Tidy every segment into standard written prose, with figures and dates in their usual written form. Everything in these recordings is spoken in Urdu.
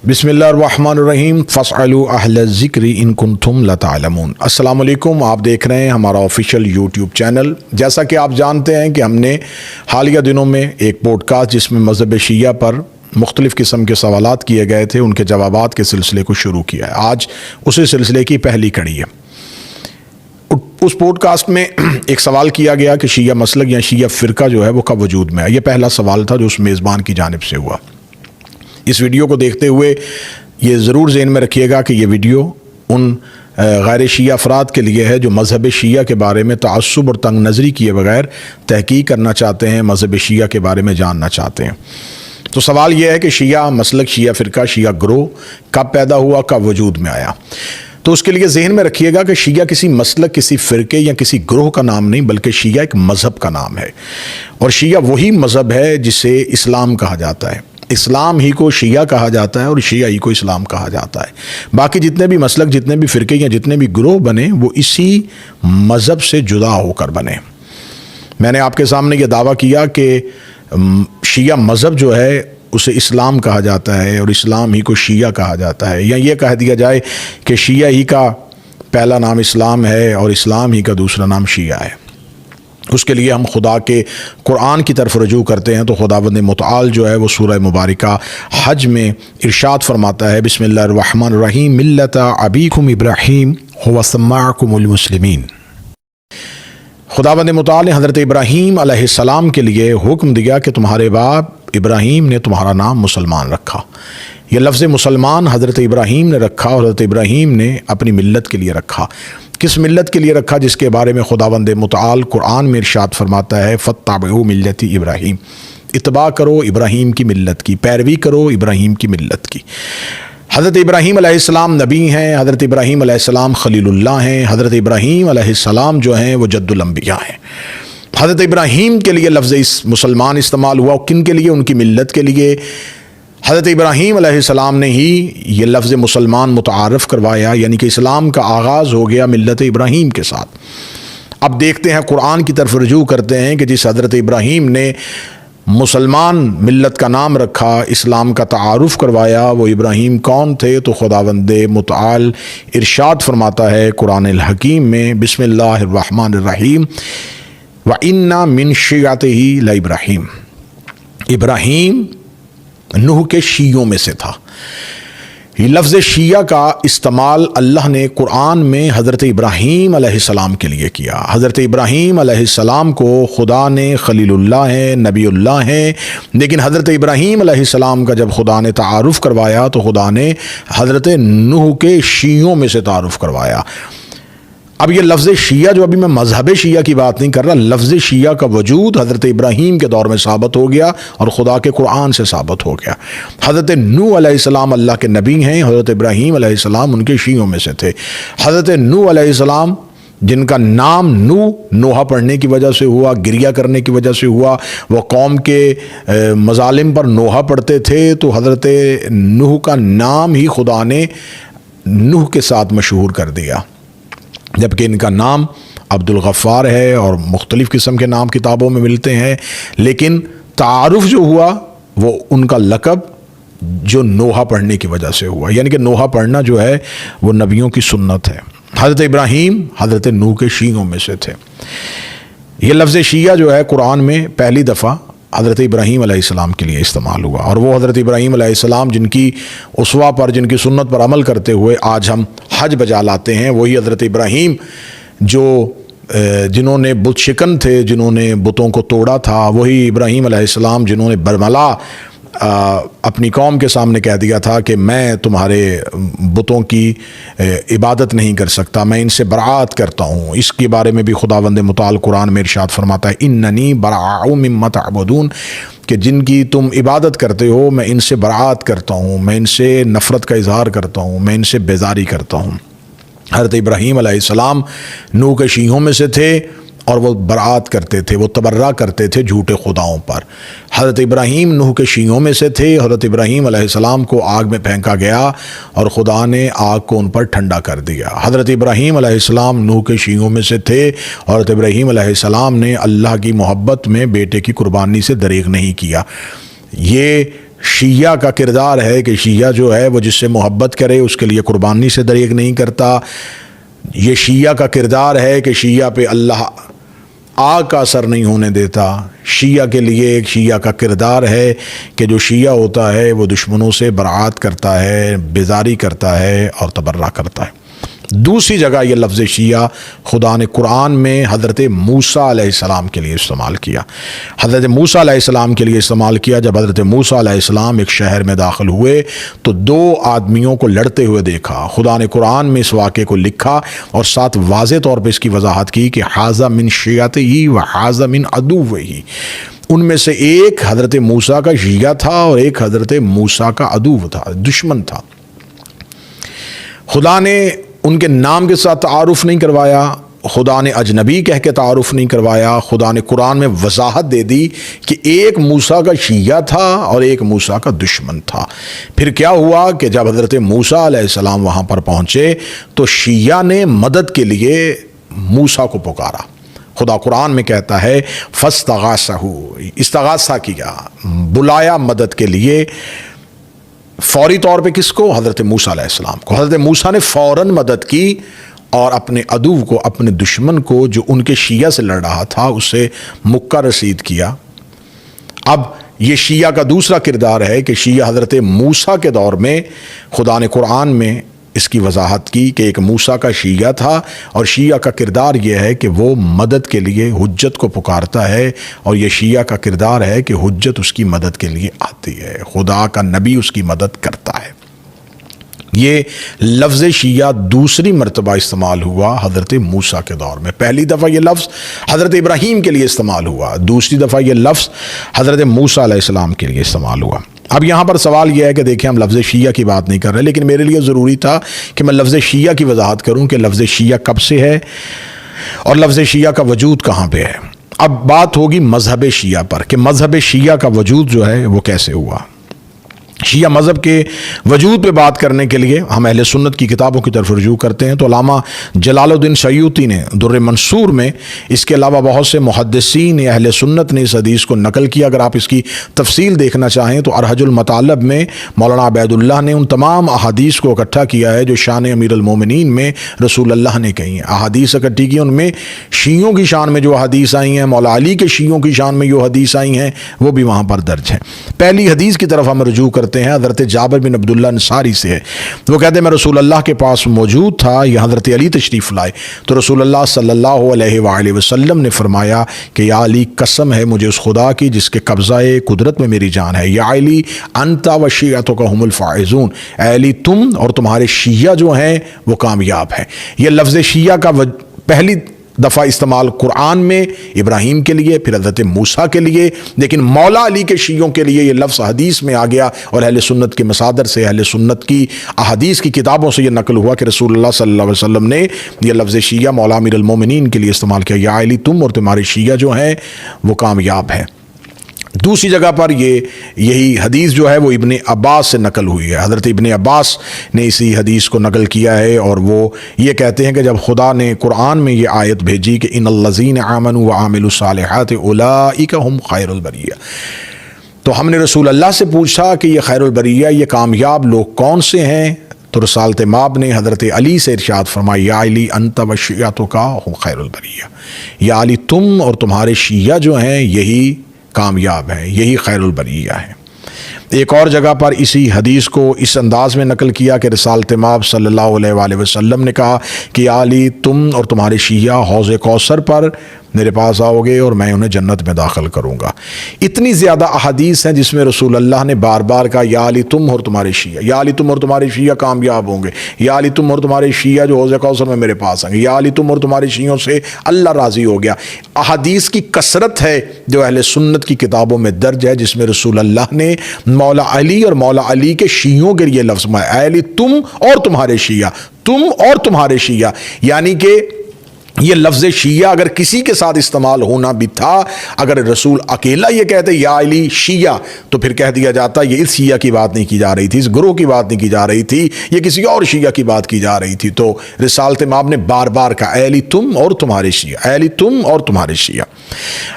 بسم اللہ الرحمن الرحیم فاسألوا اہل الذکر ان کنتم لا تعلمون۔ السلام علیکم، آپ دیکھ رہے ہیں ہمارا آفیشیل یوٹیوب چینل۔ جیسا کہ آپ جانتے ہیں کہ ہم نے حالیہ دنوں میں ایک پوڈ کاسٹ جس میں مذہب شیعہ پر مختلف قسم کے سوالات کیے گئے تھے، ان کے جوابات کے سلسلے کو شروع کیا ہے۔ آج اسی سلسلے کی پہلی کڑی ہے۔ اس پوڈ کاسٹ میں ایک سوال کیا گیا کہ شیعہ مسلک یا شیعہ فرقہ جو ہے وہ کب وجود میں ہے۔ یہ پہلا سوال تھا جو اس میزبان کی جانب سے ہوا۔ اس ویڈیو کو دیکھتے ہوئے یہ ضرور ذہن میں رکھیے گا کہ یہ ویڈیو ان غیر شیعہ افراد کے لیے ہے جو مذہب شیعہ کے بارے میں تعصب اور تنگ نظری کیے بغیر تحقیق کرنا چاہتے ہیں، مذہب شیعہ کے بارے میں جاننا چاہتے ہیں۔ تو سوال یہ ہے کہ شیعہ مسلک، شیعہ فرقہ، شیعہ گروہ کب پیدا ہوا، کب وجود میں آیا؟ تو اس کے لیے ذہن میں رکھیے گا کہ شیعہ کسی مسلک، کسی فرقے یا کسی گروہ کا نام نہیں، بلکہ شیعہ ایک مذہب کا نام ہے، اور شیعہ وہی مذہب ہے جسے اسلام کہا جاتا ہے۔ اسلام ہی کو شیعہ کہا جاتا ہے اور شیعہ ہی کو اسلام کہا جاتا ہے۔ باقی جتنے بھی مسلک، جتنے بھی فرقے یا جتنے بھی گروہ بنے وہ اسی مذہب سے جدا ہو کر بنے۔ میں نے آپ کے سامنے یہ دعویٰ کیا کہ شیعہ مذہب جو ہے اسے اسلام کہا جاتا ہے اور اسلام ہی کو شیعہ کہا جاتا ہے، یا یہ کہہ دیا جائے کہ شیعہ ہی کا پہلا نام اسلام ہے اور اسلام ہی کا دوسرا نام شیعہ ہے۔ اس کے لیے ہم خدا کے قرآن کی طرف رجوع کرتے ہیں تو خداوند متعال جو ہے وہ سورہ مبارکہ حج میں ارشاد فرماتا ہے، بسم اللہ الرحمن الرحیم، ملت ابیکم ابراہیم هو سماکم المسلمین۔ خداوند متعال نے حضرت ابراہیم علیہ السلام کے لیے حکم دیا کہ تمہارے باپ ابراہیم نے تمہارا نام مسلمان رکھا۔ یہ لفظ مسلمان حضرت ابراہیم نے رکھا اور حضرت ابراہیم نے اپنی ملت کے لیے رکھا۔ کس ملت کے لیے رکھا؟ جس کے بارے میں خداوند متعال قرآن میں ارشاد فرماتا ہے، فاتبعوا ملت ابراہیم، اتباع کرو ابراہیم کی ملت کی، پیروی کرو ابراہیم کی ملت کی۔ حضرت ابراہیم علیہ السلام نبی ہیں، حضرت ابراہیم علیہ السلام خلیل اللہ ہیں، حضرت ابراہیم علیہ السلام جو ہیں وہ جد الانبیاء ہیں۔ حضرت ابراہیم کے لیے لفظ مسلمان استعمال ہوا، کن کے لیے؟ ان کی ملت کے لیے۔ حضرت ابراہیم علیہ السلام نے ہی یہ لفظ مسلمان متعارف کروایا، یعنی کہ اسلام کا آغاز ہو گیا ملت ابراہیم کے ساتھ۔ اب دیکھتے ہیں، قرآن کی طرف رجوع کرتے ہیں کہ جس حضرت ابراہیم نے مسلمان ملت کا نام رکھا، اسلام کا تعارف کروایا، وہ ابراہیم کون تھے؟ تو خداوند متعال ارشاد فرماتا ہے قرآن الحکیم میں، بسم اللہ الرحمن الرحیم، وَإِنَّ مِن شِيَعَتِهِ لَإِبْرَاهِيمَ۔ ابراہیم نوح کے شیعوں میں سے تھا۔ یہ لفظ شیعہ کا استعمال اللہ نے قرآن میں حضرت ابراہیم علیہ السلام کے لیے کیا۔ حضرت ابراہیم علیہ السلام کو خدا نے خلیل اللہ ہیں، نبی اللہ ہیں، لیکن حضرت ابراہیم علیہ السلام کا جب خدا نے تعارف کروایا تو خدا نے حضرت نوح کے شیعوں میں سے تعارف کروایا۔ اب یہ لفظ شیعہ جو ابھی میں مذہب شیعہ کی بات نہیں کر رہا، لفظ شیعہ کا وجود حضرت ابراہیم کے دور میں ثابت ہو گیا اور خدا کے قرآن سے ثابت ہو گیا۔ حضرت نوح علیہ السلام اللہ کے نبی ہیں، حضرت ابراہیم علیہ السلام ان کے شیعوں میں سے تھے۔ حضرت نوح علیہ السلام جن کا نام نوحہ پڑھنے کی وجہ سے ہوا، گریہ کرنے کی وجہ سے ہوا، وہ قوم کے مظالم پر نوحہ پڑھتے تھے، تو حضرت نوح کا نام ہی خدا نے نوح کے ساتھ مشہور کر دیا، جبکہ ان کا نام عبد الغفار ہے اور مختلف قسم کے نام کتابوں میں ملتے ہیں، لیکن تعارف جو ہوا وہ ان کا لقب جو نوحہ پڑھنے کی وجہ سے ہوا، یعنی کہ نوحہ پڑھنا جو ہے وہ نبیوں کی سنت ہے۔ حضرت ابراہیم حضرت نوح کے شیعوں میں سے تھے۔ یہ لفظ شیعہ جو ہے قرآن میں پہلی دفعہ حضرت ابراہیم علیہ السلام کے لیے استعمال ہوا، اور وہ حضرت ابراہیم علیہ السلام جن کی اسوہ پر، جن کی سنت پر عمل کرتے ہوئے آج ہم حج بجا لاتے ہیں، وہی حضرت ابراہیم جو جنہوں نے بت شکن تھے، جنہوں نے بتوں کو توڑا تھا، وہی ابراہیم علیہ السلام جنہوں نے برملا اپنی قوم کے سامنے کہہ دیا تھا کہ میں تمہارے بتوں کی عبادت نہیں کر سکتا، میں ان سے برات کرتا ہوں۔ اس کے بارے میں بھی خداوند متعال قرآن میں ارشاد فرماتا ہے، اننی براء مما تعبدون، کہ جن کی تم عبادت کرتے ہو میں ان سے برات کرتا ہوں، میں ان سے نفرت کا اظہار کرتا ہوں، میں ان سے بیزاری کرتا ہوں۔ حضرت ابراہیم علیہ السلام نوح کے شیعوں میں سے تھے اور وہ برات کرتے تھے، وہ تبرہ کرتے تھے جھوٹے خداؤں پر۔ حضرت ابراہیم نوح کے شیعوں میں سے تھے۔ حضرت ابراہیم علیہ السلام کو آگ میں پھینکا گیا اور خدا نے آگ کو ان پر ٹھنڈا کر دیا۔ حضرت ابراہیم علیہ السلام نوح کے شیعوں میں سے تھے۔ حضرت ابراہیم علیہ السلام نے اللہ کی محبت میں بیٹے کی قربانی سے دریغ نہیں کیا۔ یہ شیعہ کا کردار ہے کہ شیعہ جو ہے وہ جس سے محبت کرے اس کے لیے قربانی سے دریغ نہیں کرتا۔ یہ شیعہ کا کردار ہے کہ شیعہ پہ اللہ آگ کا اثر نہیں ہونے دیتا۔ شیعہ کے لیے ایک شیعہ کا کردار ہے کہ جو شیعہ ہوتا ہے وہ دشمنوں سے برات کرتا ہے، بیزاری کرتا ہے اور تبرہ کرتا ہے۔ دوسری جگہ یہ لفظ شیعہ خدا نے قرآن میں حضرت موسیٰ علیہ السلام کے لیے استعمال کیا۔ حضرت موسیٰ علیہ السلام کے لیے استعمال کیا۔ جب حضرت موسیٰ علیہ السلام ایک شہر میں داخل ہوئے تو دو آدمیوں کو لڑتے ہوئے دیکھا۔ خدا نے قرآن میں اس واقعے کو لکھا اور ساتھ واضح طور پہ اس کی وضاحت کی کہ ھذا من شیعتہ و ھذا من عدوہ۔ ان میں سے ایک حضرت موسیٰ کا شیعہ تھا اور ایک حضرت موسیٰ کا عدو تھا، دشمن تھا۔ خدا نے ان کے نام کے ساتھ تعارف نہیں کروایا، خدا نے اجنبی کہہ کے تعارف نہیں کروایا۔ خدا نے قرآن میں وضاحت دے دی کہ ایک موسیٰ کا شیعہ تھا اور ایک موسیٰ کا دشمن تھا۔ پھر کیا ہوا کہ جب حضرت موسیٰ علیہ السلام وہاں پر پہنچے تو شیعہ نے مدد کے لیے موسیٰ کو پکارا۔ خدا قرآن میں کہتا ہے فاستغاثہ، استغاثہ کیا، بلایا مدد کے لیے فوری طور پہ۔ کس کو؟ حضرت موسیٰ علیہ السلام کو۔ حضرت موسیٰ نے فوراً مدد کی اور اپنے عدو کو، اپنے دشمن کو جو ان کے شیعہ سے لڑ رہا تھا، اسے مکہ رسید کیا۔ اب یہ شیعہ کا دوسرا کردار ہے کہ شیعہ حضرت موسیٰ کے دور میں خدا نے قرآن میں اس کی وضاحت کی کہ ایک موسیٰ کا شیعہ تھا اور شیعہ کا کردار یہ ہے کہ وہ مدد کے لیے حجت کو پکارتا ہے، اور یہ شیعہ کا کردار ہے کہ حجت اس کی مدد کے لیے آتی ہے، خدا کا نبی اس کی مدد کرتا ہے۔ یہ لفظ شیعہ دوسری مرتبہ استعمال ہوا حضرت موسیٰ کے دور میں۔ پہلی دفعہ یہ لفظ حضرت ابراہیم کے لیے استعمال ہوا، دوسری دفعہ یہ لفظ حضرت موسیٰ علیہ السلام کے لیے استعمال ہوا۔ اب یہاں پر سوال یہ ہے کہ دیکھیں ہم لفظ شیعہ کی بات نہیں کر رہے، لیکن میرے لیے ضروری تھا کہ میں لفظ شیعہ کی وضاحت کروں کہ لفظ شیعہ کب سے ہے اور لفظ شیعہ کا وجود کہاں پہ ہے۔ اب بات ہوگی مذہب شیعہ پر کہ مذہب شیعہ کا وجود جو ہے وہ کیسے ہوا۔ شیعہ مذہب کے وجود پہ بات کرنے کے لیے ہم اہل سنت کی کتابوں کی طرف رجوع کرتے ہیں تو علامہ جلال الدین سیوطی نے در منصور میں، اس کے علاوہ بہت سے محدثین اہل سنت نے اس حدیث کو نقل کیا۔ اگر آپ اس کی تفصیل دیکھنا چاہیں تو ارحج المطالب میں مولانا عبید اللہ نے ان تمام احادیث کو اکٹھا کیا ہے جو شان امیر المومنین میں رسول اللہ نے کہی ہیں۔ احادیث اکٹھی کی، ان میں شیعوں کی شان میں جو حدیث آئی ہیں، مولا علی کے شیعوں کی شان میں جو حدیث آئی ہیں، وہ بھی وہاں پر درج ہیں۔ پہلی حدیث کی طرف ہم رجوع کرتے ہیں، حضرت جابر بن عبداللہ انصاری سے ہے۔ وہ کہتے ہیں میں رسول اللہ کے پاس موجود تھا، یہ حضرت علی تشریف لائے تو رسول اللہ صلی اللہ علیہ وآلہ وسلم نے فرمایا کہ یا علی، قسم ہے مجھے اس خدا کی جس کے قبضہ قدرت میں میری جان ہے، یا علی انت و شیعتک هم الفائزون، اے علی تم اور تمہارے شیعہ جو ہیں وہ کامیاب ہیں۔ یہ لفظ شیعہ کا پہلی دفعہ استعمال قرآن میں ابراہیم کے لیے، پھر حضرت موسیٰ کے لیے، لیکن مولا علی کے شیعوں کے لیے یہ لفظ حدیث میں آ گیا اور اہل سنت کے مصادر سے، اہل سنت کی احادیث کی کتابوں سے یہ نقل ہوا کہ رسول اللہ صلی اللہ علیہ وسلم نے یہ لفظ شیعہ مولا امیر المومنین کے لیے استعمال کیا، یا علی تم اور تمہارے شیعہ جو ہیں وہ کامیاب ہیں۔ دوسری جگہ پر یہی حدیث جو ہے وہ ابن عباس سے نقل ہوئی ہے۔ حضرت ابن عباس نے اسی حدیث کو نقل کیا ہے اور وہ یہ کہتے ہیں کہ جب خدا نے قرآن میں یہ آیت بھیجی کہ ان الذین آمنوا وعملوا الصالحات اولئک هم خیر البریہ، تو ہم نے رسول اللہ سے پوچھا کہ یہ خیر البریہ، یہ کامیاب لوگ کون سے ہیں؟ تو رسالت مآب نے حضرت علی سے ارشاد فرمایا یا علی انت و شیعتک هم خیر البریہ، یا علی تم اور تمہارے شیعہ جو ہیں یہی کامیاب ہے، یہی خیر البریہ ہے۔ ایک اور جگہ پر اسی حدیث کو اس انداز میں نقل کیا کہ رسالت مآب صلی اللہ علیہ وآلہ وسلم نے کہا کہ یا علی تم اور تمہارے شیعہ حوض کوثر پر میرے پاس آؤ گے اور میں انہیں جنت میں داخل کروں گا۔ اتنی زیادہ احادیث ہیں جس میں رسول اللہ نے بار بار کہا یا علی تم اور تمہارے شیعہ، یا علی تم اور تمہارے شیعہ کامیاب ہوں گے، یا علی تم اور تمہارے شیعہ جو حوض کوثر میں میرے پاس آئیں گے، یا علی تم اور تمہارے شیعوں سے اللہ راضی ہو گیا۔ احادیث کی کثرت ہے جو اہل سنت کی کتابوں میں درج ہے جس میں رسول اللہ نے مولا علی اور مولا علی کے شیعوں کے لیے لفظ میں اے علی تم اور تمہارے شیعہ، تم اور تمہارے شیعہ، یعنی کہ یہ لفظ شیعہ اگر کسی کے ساتھ استعمال ہونا بھی تھا، اگر رسول اکیلا یہ کہتے یا علی شیعہ، تو پھر کہہ دیا جاتا یہ اس شیعہ کی بات نہیں کی جا رہی تھی، اس گروہ کی بات نہیں کی جا رہی تھی، یہ کسی اور شیعہ کی بات کی جا رہی تھی۔ تو رسالت مآب نے بار بار کہا اے علی تم اور تمہارے شیعہ، اے علی تم اور تمہارے شیعہ۔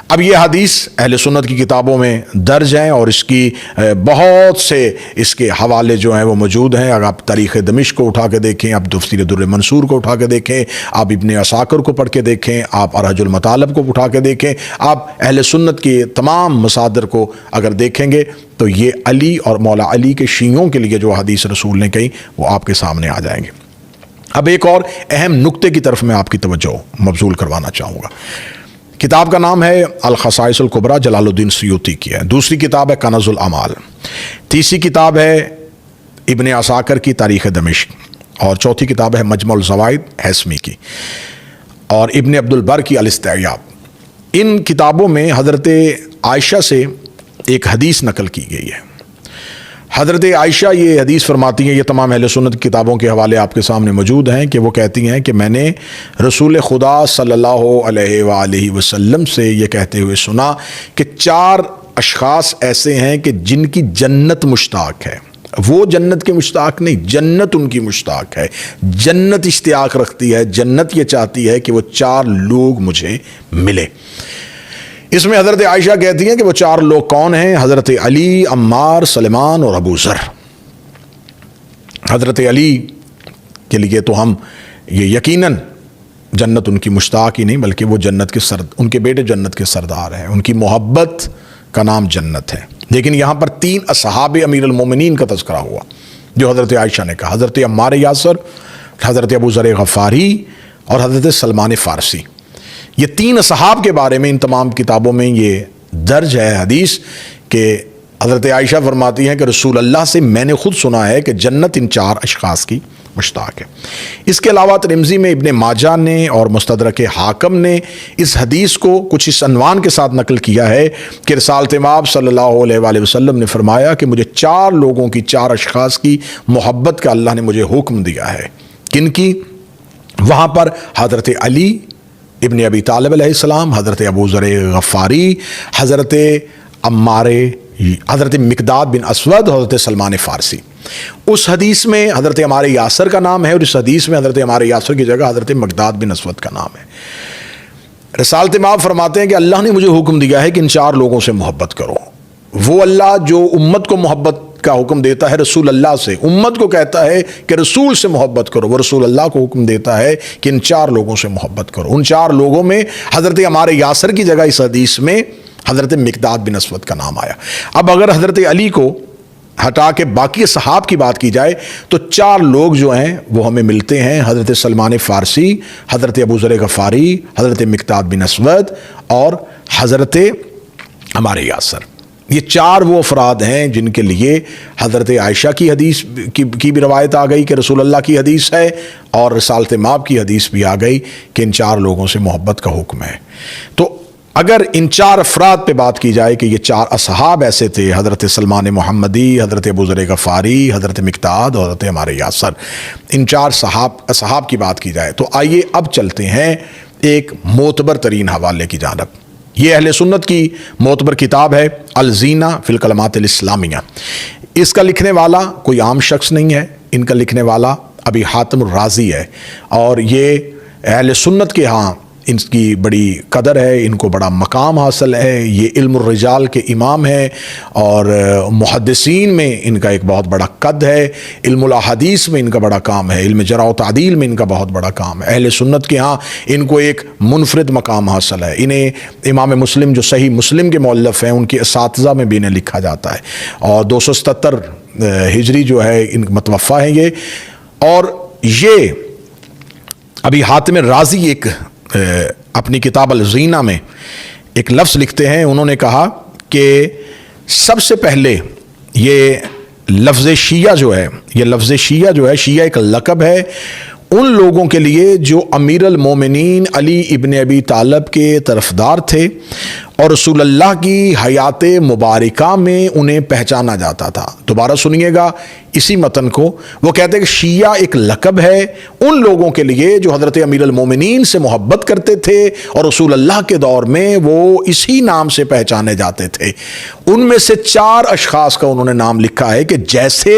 اب یہ حدیث اہل سنت کی کتابوں میں درج ہیں، اور اس کی بہت سے اس کے حوالے جو ہیں وہ موجود ہیں۔ اگر آپ تاریخ دمشق کو اٹھا کے دیکھیں، آپ تفسیر در منصور کو اٹھا کے دیکھیں، آپ ابن عساکر کو پڑھ کے دیکھیں، آپ ارحج المطالب کو اٹھا کے دیکھیں، آپ اہل سنت کے تمام مصادر کو اگر دیکھیں گے تو یہ علی اور مولا علی کے شیعوں کے لیے جو حدیث رسول نے کہی وہ آپ کے سامنے آ جائیں گے۔ اب ایک اور اہم نقطے کی طرف میں آپ کی توجہ مبذول کروانا چاہوں گا۔ کتاب کا نام ہے الخصائص الکبریٰ، جلال الدین سیوطی کی ہے۔ دوسری کتاب ہے کنز الاعمال، تیسری کتاب ہے ابن عساکر کی تاریخ دمشق، اور چوتھی کتاب ہے مجمع الزوائد ہیثمی کی، اور ابن عبد البر کی الاستیعاب۔ ان کتابوں میں حضرت عائشہ سے ایک حدیث نقل کی گئی ہے۔ حضرت عائشہ یہ حدیث فرماتی ہیں، یہ تمام اہل سنت کتابوں کے حوالے آپ کے سامنے موجود ہیں، کہ وہ کہتی ہیں کہ میں نے رسول خدا صلی اللہ علیہ وآلہ وسلم سے یہ کہتے ہوئے سنا کہ 4 اشخاص ایسے ہیں کہ جن کی جنت مشتاق ہے۔ وہ جنت کے مشتاق نہیں، جنت ان کی مشتاق ہے، جنت اشتیاق رکھتی ہے، جنت یہ چاہتی ہے کہ وہ 4 لوگ مجھے ملے۔ اس میں حضرت عائشہ کہتی ہیں کہ وہ 4 لوگ کون ہیں؟ حضرت علی، عمار، سلمان اور ابو ذر۔ حضرت علی کے لیے تو ہم یہ یقیناً جنت ان کی مشتاق ہی نہیں، بلکہ وہ جنت کے ان کے بیٹے جنت کے سردار ہیں، ان کی محبت کا نام جنت ہے۔ لیکن یہاں پر 3 اصحاب امیر المومنین کا تذکرہ ہوا جو حضرت عائشہ نے کہا، حضرت عمار یاسر، حضرت ابو ذر غفاری اور حضرت سلمان فارسی۔ یہ 3 اصحاب کے بارے میں ان تمام کتابوں میں یہ درج ہے حدیث کہ حضرت عائشہ فرماتی ہیں کہ رسول اللہ سے میں نے خود سنا ہے کہ جنت ان 4 اشخاص کی مشتاق ہے۔ اس کے علاوہ ترمذی میں ابن ماجہ نے اور مستدرک حاکم نے اس حدیث کو کچھ اس عنوان کے ساتھ نقل کیا ہے کہ رسالت مآب صلی اللہ علیہ وآلہ وسلم نے فرمایا کہ مجھے 4 لوگوں کی، 4 اشخاص کی محبت کا اللہ نے مجھے حکم دیا ہے۔ کن کی؟ وہاں پر حضرت علی ابن ابی طالب علیہ السلام، حضرت ابو ذر غفاری، حضرت عمار، حضرت مقداد بن اسود، حضرت سلمان فارسی۔ اس حدیث میں حضرت عمار یاسر کا نام ہے، اور اس حدیث میں حضرت عمار یاسر کی جگہ حضرت مقداد بن اسود کا نام ہے۔ رسالت مآب فرماتے ہیں کہ اللہ نے مجھے حکم دیا ہے کہ ان 4 لوگوں سے محبت کرو۔ وہ اللہ جو امت کو محبت کا حکم دیتا ہے رسول اللہ سے، امت کو کہتا ہے کہ رسول سے محبت کرو، وہ رسول اللہ کو حکم دیتا ہے کہ ان 4 لوگوں سے محبت کرو۔ ان 4 لوگوں میں حضرت عمار یاسر کی جگہ اس حدیث میں حضرت مقداد بن اسود کا نام آیا۔ اب اگر حضرت علی کو ہٹا کے باقی صحاب کی بات کی جائے تو 4 لوگ جو ہیں وہ ہمیں ملتے ہیں، حضرت سلمان فارسی، حضرت ابو ذر غفاری، حضرت مقداد بن اسود اور حضرت عمار یاسر۔ یہ 4 وہ افراد ہیں جن کے لیے حضرت عائشہ کی حدیث کی بھی روایت آ گئی کہ رسول اللہ کی حدیث ہے، اور رسالت مآب کی حدیث بھی آ گئی کہ ان 4 لوگوں سے محبت کا حکم ہے۔ تو اگر ان 4 افراد پہ بات کی جائے کہ یہ 4 اصحاب ایسے تھے، حضرت سلمان محمدی، حضرت ابو ذر غفاری، حضرت مقداد اور حضرت عمار یاسر، ان 4 اصحاب کی بات کی جائے تو آئیے اب چلتے ہیں ایک معتبر ترین حوالے کی جانب۔ یہ اہل سنت کی معتبر کتاب ہے الزینہ فی الکلمات الاسلامیہ۔ اس کا لکھنے والا کوئی عام شخص نہیں ہے، ان کا لکھنے والا ابی حاتم الرازی ہے، اور یہ اہل سنت کے ہاں ان کی بڑی قدر ہے، ان کو بڑا مقام حاصل ہے۔ یہ علم الرجال کے امام ہیں، اور محدثین میں ان کا ایک بہت بڑا قد ہے، علم الاحادیث میں ان کا بڑا کام ہے، علم جرح و تعدیل میں ان کا بہت بڑا کام ہے۔ اہل سنت کے ہاں ان کو ایک منفرد مقام حاصل ہے۔ انہیں امام مسلم جو صحیح مسلم کے مؤلف ہیں ان کے اساتذہ میں بھی انہیں لکھا جاتا ہے، اور 277 ہجری جو ہے ان متوفہ ہیں یہ۔ اور یہ ابی حاتم الرازی ایک اپنی کتاب الزینہ میں ایک لفظ لکھتے ہیں، انہوں نے کہا کہ سب سے پہلے یہ لفظ شیعہ جو ہے، یہ لفظ شیعہ جو ہے، شیعہ ایک لقب ہے ان لوگوں کے لیے جو امیر المومنین علی ابن ابی طالب کے طرفدار تھے، اور رسول اللہ کی حیات مبارکہ میں انہیں پہچانا جاتا تھا۔ دوبارہ سنیے گا اسی متن کو، وہ کہتے ہیں کہ شیعہ ایک لقب ہے ان لوگوں کے لیے جو حضرت امیر المومنین سے محبت کرتے تھے اور رسول اللہ کے دور میں وہ اسی نام سے پہچانے جاتے تھے۔ ان میں سے 4 اشخاص کا انہوں نے نام لکھا ہے کہ جیسے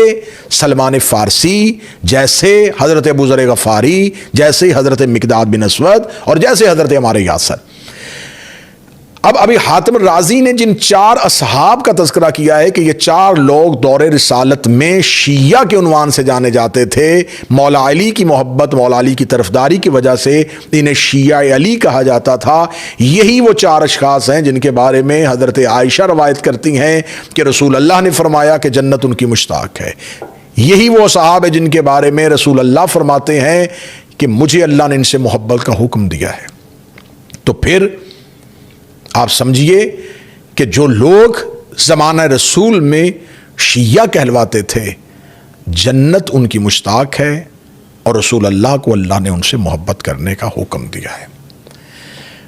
سلمان فارسی، جیسے حضرت ابو ذر غفاری، جیسے حضرت مقداد بن اسود اور جیسے حضرت عمار یاسر۔ اب ابھی حاتم الرازی نے جن 4 اصحاب کا تذکرہ کیا ہے کہ یہ 4 لوگ دور رسالت میں شیعہ کے عنوان سے جانے جاتے تھے، مولا علی کی محبت، مولا علی کی طرفداری کی وجہ سے انہیں شیعہ علی کہا جاتا تھا۔ یہی وہ 4 اشخاص ہیں جن کے بارے میں حضرت عائشہ روایت کرتی ہیں کہ رسول اللہ نے فرمایا کہ جنت ان کی مشتاق ہے۔ یہی وہ اصحاب ہیں جن کے بارے میں رسول اللہ فرماتے ہیں کہ مجھے اللہ نے ان سے محبت کا حکم دیا ہے۔ تو پھر آپ سمجھیے کہ جو لوگ زمانہ رسول میں شیعہ کہلواتے تھے، جنت ان کی مشتاق ہے اور رسول اللہ کو اللہ نے ان سے محبت کرنے کا حکم دیا ہے۔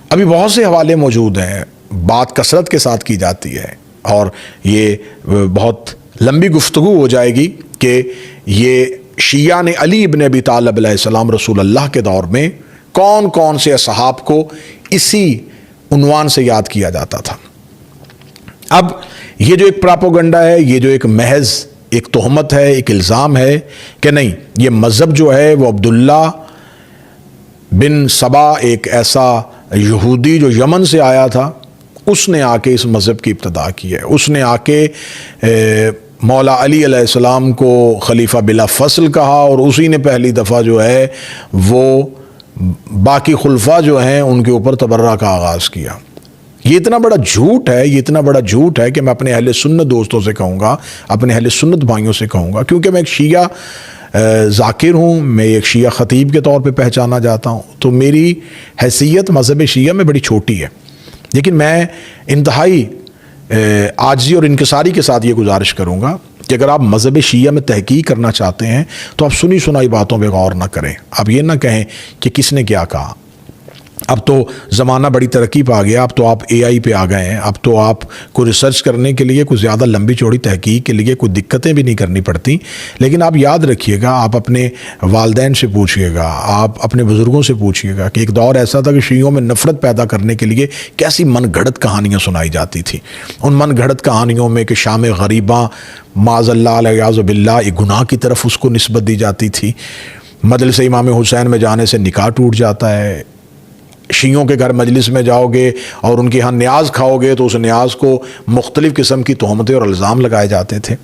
ابھی بہت سے حوالے موجود ہیں، بات کثرت کے ساتھ کی جاتی ہے اور یہ بہت لمبی گفتگو ہو جائے گی کہ یہ شیعہ نے علی ابن ابی طالب علیہ السلام رسول اللہ کے دور میں کون کون سے اصحاب کو اسی عنوان سے یاد کیا جاتا تھا۔ اب یہ جو ایک پراپوگنڈا ہے، یہ جو ایک محض ایک تہمت ہے، ایک الزام ہے کہ نہیں، یہ مذہب جو ہے وہ عبداللہ بن سبا، ایک ایسا یہودی جو یمن سے آیا تھا، اس نے آ کے اس مذہب کی ابتدا کی ہے۔ اس نے آ کے مولا علی علیہ السلام کو خلیفہ بلا فصل کہا اور اسی نے پہلی دفعہ جو ہے وہ باقی خلفاء جو ہیں ان کے اوپر تبرہ کا آغاز کیا۔ یہ اتنا بڑا جھوٹ ہے، یہ اتنا بڑا جھوٹ ہے کہ میں اپنے اہل سنت دوستوں سے کہوں گا، اپنے اہل سنت بھائیوں سے کہوں گا، کیونکہ میں ایک شیعہ ذاکر ہوں، میں ایک شیعہ خطیب کے طور پہ پہچانا جاتا ہوں، تو میری حیثیت مذہب شیعہ میں بڑی چھوٹی ہے، لیکن میں انتہائی عاجزی اور انکساری کے ساتھ یہ گزارش کروں گا کہ اگر آپ مذہب شیعہ میں تحقیق کرنا چاہتے ہیں تو آپ سنی سنائی باتوں پہ غور نہ کریں۔ آپ یہ نہ کہیں کہ کس نے کیا کہا۔ اب تو زمانہ بڑی ترقی پا گیا، اب تو آپ اے آئی پہ آ گئے ہیں، اب تو آپ کو ریسرچ کرنے کے لیے کوئی زیادہ لمبی چوڑی تحقیق کے لیے کوئی دقتیں بھی نہیں کرنی پڑتی۔ لیکن آپ یاد رکھیے گا، آپ اپنے والدین سے پوچھئے گا، آپ اپنے بزرگوں سے پوچھئے گا کہ ایک دور ایسا تھا کہ شیعوں میں نفرت پیدا کرنے کے لیے کیسی من گھڑت کہانیاں سنائی جاتی تھی۔ ان من گھڑت کہانیوں میں کہ شام غریباں معاذ اللہ علیہ باللہ ایک گناہ کی طرف اس کو نسبت دی جاتی تھی، مجلس امام حسین میں جانے سے نکاح ٹوٹ جاتا ہے، شیعوں کے گھر مجلس میں جاؤ گے اور ان کے ہاں نیاز کھاؤ گے تو اس نیاز کو مختلف قسم کی تہمتیں اور الزام لگائے جاتے تھے۔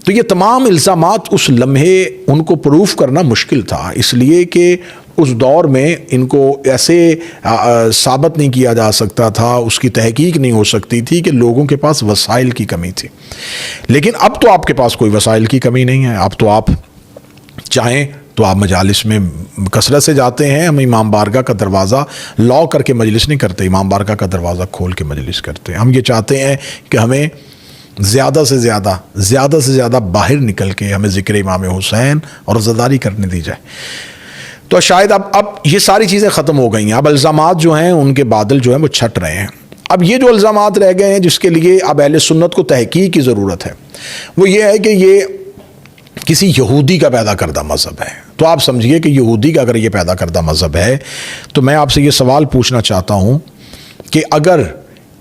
تو یہ تمام الزامات اس لمحے ان کو پروف کرنا مشکل تھا، اس لیے کہ اس دور میں ان کو ایسے ثابت نہیں کیا جا سکتا تھا، اس کی تحقیق نہیں ہو سکتی تھی کہ لوگوں کے پاس وسائل کی کمی تھی۔ لیکن اب تو آپ کے پاس کوئی وسائل کی کمی نہیں ہے، اب تو آپ چاہیں تو آپ مجالس میں کثرت سے جاتے ہیں۔ ہم امام بارگاہ کا دروازہ لاک کر کے مجلس نہیں کرتے، امام بارگاہ کا دروازہ کھول کے مجلس کرتے ہیں۔ ہم یہ چاہتے ہیں کہ ہمیں زیادہ سے زیادہ باہر نکل کے ہمیں ذکر امام حسین اور عزاداری کرنے دی جائے۔ تو شاید اب یہ ساری چیزیں ختم ہو گئی ہیں، اب الزامات جو ہیں ان کے بادل جو ہیں وہ چھٹ رہے ہیں۔ اب یہ جو الزامات رہ گئے ہیں جس کے لیے اب اہل سنت کو تحقیق کی ضرورت ہے، وہ یہ ہے کہ یہ کسی یہودی کا پیدا کردہ مذہب ہے۔ تو آپ سمجھیے کہ یہودی کا اگر یہ پیدا کردہ مذہب ہے تو میں آپ سے یہ سوال پوچھنا چاہتا ہوں کہ اگر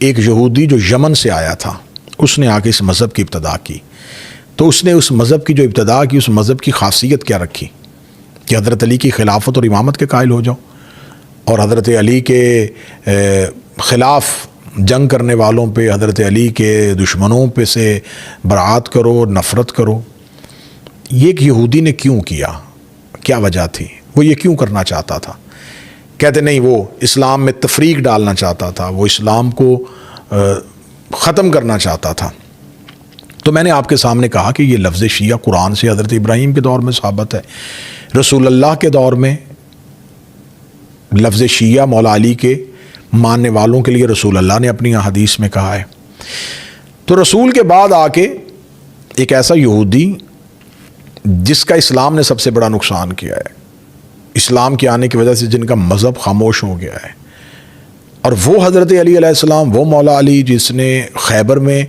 ایک یہودی جو یمن سے آیا تھا اس نے آ کے اس مذہب کی ابتدا کی، تو اس نے اس مذہب کی جو ابتدا کی اس مذہب کی خاصیت کیا رکھی کہ حضرت علی کی خلافت اور امامت کے قائل ہو جاؤ اور حضرت علی کے خلاف جنگ کرنے والوں پہ، حضرت علی کے دشمنوں پہ سے برات کرو، نفرت کرو۔ یہ ایک یہودی نے کیوں کیا وجہ تھی؟ وہ یہ کیوں کرنا چاہتا تھا؟ کہتے نہیں وہ اسلام میں تفریق ڈالنا چاہتا تھا، وہ اسلام کو ختم کرنا چاہتا تھا۔ تو میں نے آپ کے سامنے کہا کہ یہ لفظ شیعہ قرآن سے حضرت ابراہیم کے دور میں ثابت ہے، رسول اللہ کے دور میں لفظ شیعہ مولا علی کے ماننے والوں کے لیے رسول اللہ نے اپنی حدیث میں کہا ہے۔ تو رسول کے بعد آ کے ایک ایسا یہودی جس کا اسلام نے سب سے بڑا نقصان کیا ہے، اسلام کے آنے کی وجہ سے جن کا مذہب خاموش ہو گیا ہے، اور وہ حضرت علی علیہ السلام، وہ مولا علی جس نے خیبر میں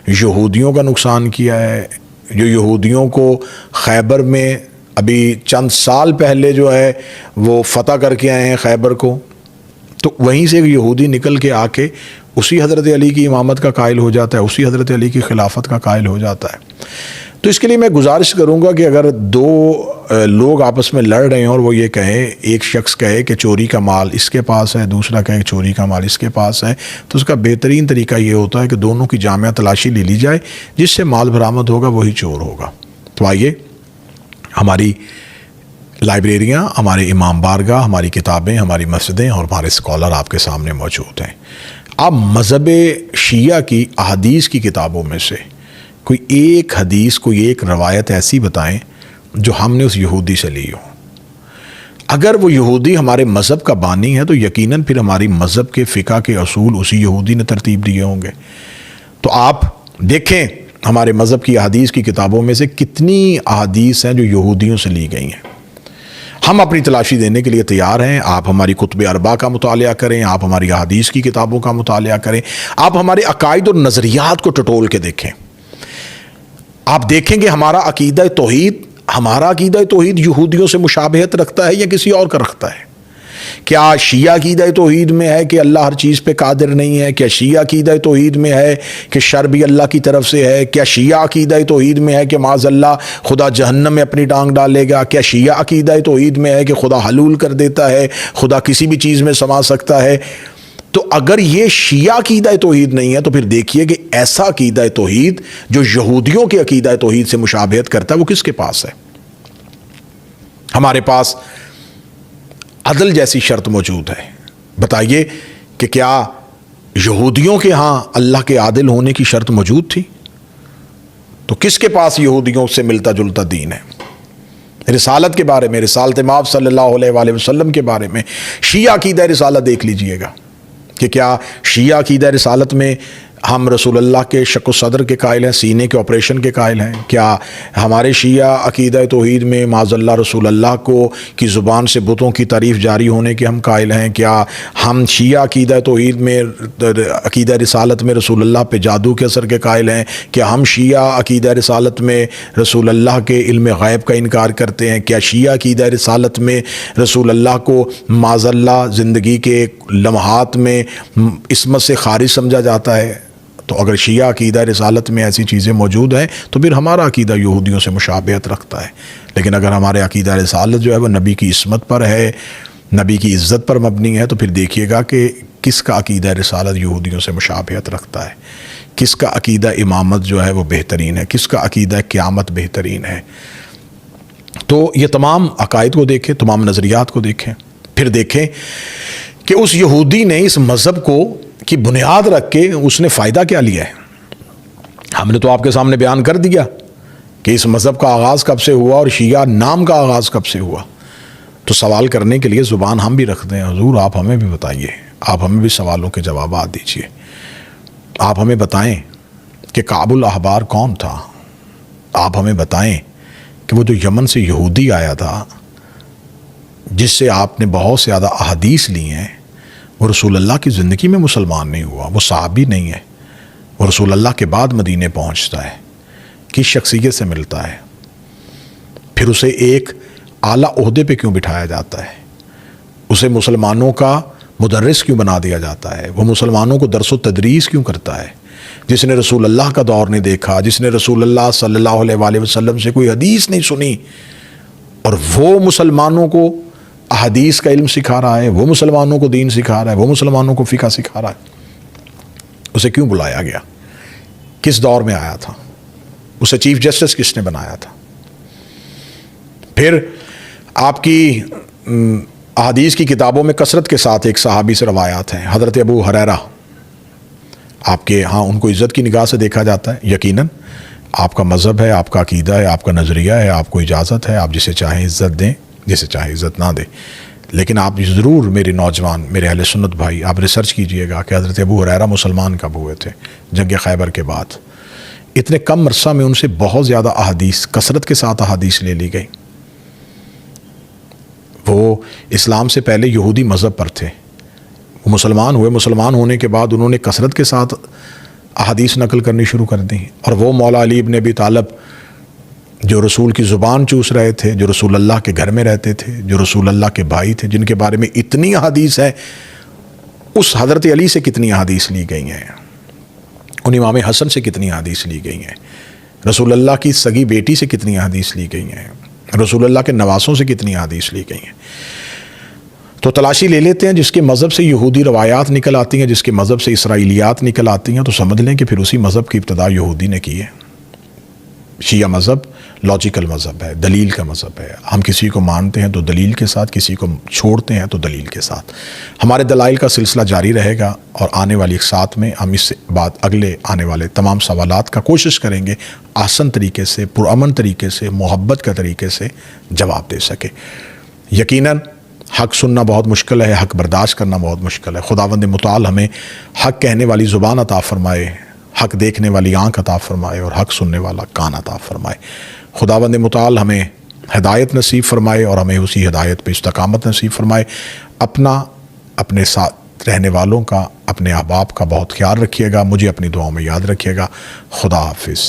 یہودیوں کا نقصان کیا ہے، جو یہودیوں کو خیبر میں ابھی چند سال پہلے جو ہے وہ فتح کر کے آئے ہیں خیبر کو، تو وہیں سے ایک یہودی نکل کے آ کے اسی حضرت علی کی امامت کا قائل ہو جاتا ہے، اسی حضرت علی کی خلافت کا قائل ہو جاتا ہے۔ تو اس کے لیے میں گزارش کروں گا کہ اگر دو لوگ آپس میں لڑ رہے ہیں اور وہ یہ کہیں، ایک شخص کہے کہ چوری کا مال اس کے پاس ہے، دوسرا کہے کہ چوری کا مال اس کے پاس ہے، تو اس کا بہترین طریقہ یہ ہوتا ہے کہ دونوں کی جامعہ تلاشی لے لی جائے، جس سے مال برآمد ہوگا وہی چور ہوگا۔ تو آئیے، ہماری لائبریریاں، ہمارے امام بارگاہ، ہماری کتابیں، ہماری مسجدیں اور ہمارے اسکالر آپ کے سامنے موجود ہیں۔ آپ مذہب شیعہ کی احادیث کی کتابوں میں سے کوئی ایک حدیث، کوئی ایک روایت ایسی بتائیں جو ہم نے اس یہودی سے لی ہو۔ اگر وہ یہودی ہمارے مذہب کا بانی ہے تو یقیناً پھر ہماری مذہب کے فقہ کے اصول اسی یہودی نے ترتیب دیے ہوں گے۔ تو آپ دیکھیں ہمارے مذہب کی احادیث کی کتابوں میں سے کتنی احادیث ہیں جو یہودیوں سے لی گئی ہیں۔ ہم اپنی تلاشی دینے کے لیے تیار ہیں۔ آپ ہماری کتب اربع کا مطالعہ کریں، آپ ہماری احادیث کی کتابوں کا مطالعہ کریں، آپ ہمارے عقائد اور نظریات کو ٹٹول کے دیکھیں۔ آپ دیکھیں گے ہمارا عقیدہ توحید یہودیوں سے مشابہت رکھتا ہے یا کسی اور کا رکھتا ہے۔ کیا شیعہ عقیدہ توحید میں ہے کہ اللہ ہر چیز پہ قادر نہیں ہے؟ کیا شیعہ عقیدہ توحید میں ہے کہ شر بھی اللہ کی طرف سے ہے؟ کیا شیعہ عقیدہ توحید میں ہے کہ معاذ اللہ خدا جہنم میں اپنی ٹانگ ڈالے گا؟ کیا شیعہ عقیدہ توحید میں ہے کہ خدا حلول کر دیتا ہے، خدا کسی بھی چیز میں سما سکتا ہے؟ تو اگر یہ شیعہ عقیدہ توحید نہیں ہے تو پھر دیکھیے کہ ایسا عقیدہ توحید جو یہودیوں کے عقیدہ توحید سے مشابہت کرتا ہے وہ کس کے پاس ہے؟ ہمارے پاس عدل جیسی شرط موجود ہے۔ بتائیے کہ کیا یہودیوں کے ہاں اللہ کے عادل ہونے کی شرط موجود تھی؟ تو کس کے پاس یہودیوں سے ملتا جلتا دین ہے؟ رسالت کے بارے میں، رسالت مآب صلی اللہ علیہ وآلہ وسلم کے بارے میں شیعہ عقیدہ رسالت دیکھ لیجئے گا کہ کیا شیعہ عقیدہ رسالت میں ہم رسول اللہ کے شق و صدر کے قائل ہیں، سینے کے آپریشن کے قائل ہیں؟ کیا ہمارے شیعہ عقیدہ توحید میں معاذ اللہ رسول اللہ کو کی زبان سے بتوں کی تعریف جاری ہونے کے ہم قائل ہیں؟ کیا ہم شیعہ عقیدہ توحید میں عقیدہ رسالت میں رسول اللہ پہ جادو کے اثر کے قائل ہیں؟ کیا ہم شیعہ عقیدہ رسالت میں رسول اللہ کے علم غیب کا انکار کرتے ہیں؟ کیا شیعہ عقیدہ رسالت میں رسول اللہ کو معاذ اللہ زندگی کے لمحات میں عصمت سے خارج سمجھا جاتا ہے؟ تو اگر شیعہ عقیدہ رسالت میں ایسی چیزیں موجود ہیں تو پھر ہمارا عقیدہ یہودیوں سے مشابہت رکھتا ہے۔ لیکن اگر ہمارے عقیدہ رسالت جو ہے وہ نبی کی عصمت پر ہے، نبی کی عزت پر مبنی ہے، تو پھر دیکھیے گا کہ کس کا عقیدہ رسالت یہودیوں سے مشابہت رکھتا ہے، کس کا عقیدہ امامت جو ہے وہ بہترین ہے، کس کا عقیدہ قیامت بہترین ہے۔ تو یہ تمام عقائد کو دیکھیں، تمام نظریات کو دیکھیں، پھر دیکھیں کہ اس یہودی نے اس مذہب کو کی بنیاد رکھ کے اس نے فائدہ کیا لیا ہے۔ ہم نے تو آپ کے سامنے بیان کر دیا کہ اس مذہب کا آغاز کب سے ہوا اور شیعہ نام کا آغاز کب سے ہوا۔ تو سوال کرنے کے لیے زبان ہم بھی رکھتے ہیں، حضور آپ ہمیں بھی بتائیے، آپ ہمیں بھی سوالوں کے جوابات دیجیے، آپ ہمیں بتائیں کہ کعب الاحبار کون تھا، آپ ہمیں بتائیں کہ وہ جو یمن سے یہودی آیا تھا جس سے آپ نے بہت سے زیادہ احادیث لی ہیں، وہ رسول اللہ کی زندگی میں مسلمان نہیں ہوا، وہ صحابی نہیں ہے، وہ رسول اللہ کے بعد مدینے پہنچتا ہے، کس شخصیت سے ملتا ہے، پھر اسے ایک اعلیٰ عہدے پہ کیوں بٹھایا جاتا ہے، اسے مسلمانوں کا مدرس کیوں بنا دیا جاتا ہے، وہ مسلمانوں کو درس و تدریس کیوں کرتا ہے، جس نے رسول اللہ کا دور نہیں دیکھا، جس نے رسول اللہ صلی اللہ علیہ وآلہ وسلم سے کوئی حدیث نہیں سنی، اور وہ مسلمانوں کو احادیث کا علم سکھا رہا ہے، وہ مسلمانوں کو دین سکھا رہا ہے، وہ مسلمانوں کو فقہ سکھا رہا ہے، اسے کیوں بلایا گیا، کس دور میں آیا تھا، اسے چیف جسٹس کس نے بنایا تھا؟ پھر آپ کی احادیث کی کتابوں میں کثرت کے ساتھ ایک صحابی سے روایات ہیں، حضرت ابو ہریرہ، آپ کے ہاں ان کو عزت کی نگاہ سے دیکھا جاتا ہے، یقیناً آپ کا مذہب ہے، آپ کا عقیدہ ہے، آپ کا نظریہ ہے، آپ کو اجازت ہے، آپ جسے چاہیں عزت دیں، جسے چاہے عزت نہ دے، لیکن آپ ضرور میرے نوجوان، میرے اہل سنت بھائی، آپ ریسرچ کیجئے گا کہ حضرت ابو ہریرہ مسلمان کب ہوئے تھے؟ جنگ خیبر کے بعد۔ اتنے کم عرصہ میں ان سے بہت زیادہ احادیث، کثرت کے ساتھ احادیث لے لی گئی۔ وہ اسلام سے پہلے یہودی مذہب پر تھے، وہ مسلمان ہوئے، مسلمان ہونے کے بعد انہوں نے کثرت کے ساتھ احادیث نقل کرنی شروع کر دیں، اور وہ مولا علی ابن ابی طالب جو رسول کی زبان چوس رہے تھے، جو رسول اللہ کے گھر میں رہتے تھے، جو رسول اللہ کے بھائی تھے، جن کے بارے میں اتنی احادیث ہے، اس حضرت علی سے کتنی احادیث لی گئی ہیں، ان امام حسن سے کتنی احادیث لی گئی ہیں، رسول اللہ کی سگی بیٹی سے کتنی احادیث لی گئی ہیں، رسول اللہ کے نواسوں سے کتنی احادیث لی گئی ہیں۔ تو تلاشی لے لیتے ہیں، جس کے مذہب سے یہودی روایات نکل آتی ہیں، جس کے مذہب سے اسرائیلیات نکل آتی ہیں، تو سمجھ لیں کہ پھر اسی مذہب کی ابتدا یہودی نے کی ہے۔ شیعہ مذہب لاجیکل مذہب ہے، دلیل کا مذہب ہے، ہم کسی کو مانتے ہیں تو دلیل کے ساتھ، کسی کو چھوڑتے ہیں تو دلیل کے ساتھ۔ ہمارے دلائل کا سلسلہ جاری رہے گا، اور آنے والی ایک ساتھ میں ہم اس سے بعد اگلے آنے والے تمام سوالات کا کوشش کریں گے آسان طریقے سے، پرامن طریقے سے، محبت کا طریقے سے جواب دے سکے۔ یقیناً حق سننا بہت مشکل ہے، حق برداشت کرنا بہت مشکل ہے۔ خداوند متعال ہمیں حق کہنے والی زبان عطا فرمائے، حق دیکھنے والی آنکھ عطا فرمائے، اور حق سننے والا کان عطا فرمائے۔ خداوند متعال ہمیں ہدایت نصیب فرمائے، اور ہمیں اسی ہدایت پہ استقامت نصیب فرمائے۔ اپنا، اپنے ساتھ رہنے والوں کا، اپنے احباب کا بہت خیال رکھیے گا، مجھے اپنی دعاؤں میں یاد رکھیے گا۔ خدا حافظ۔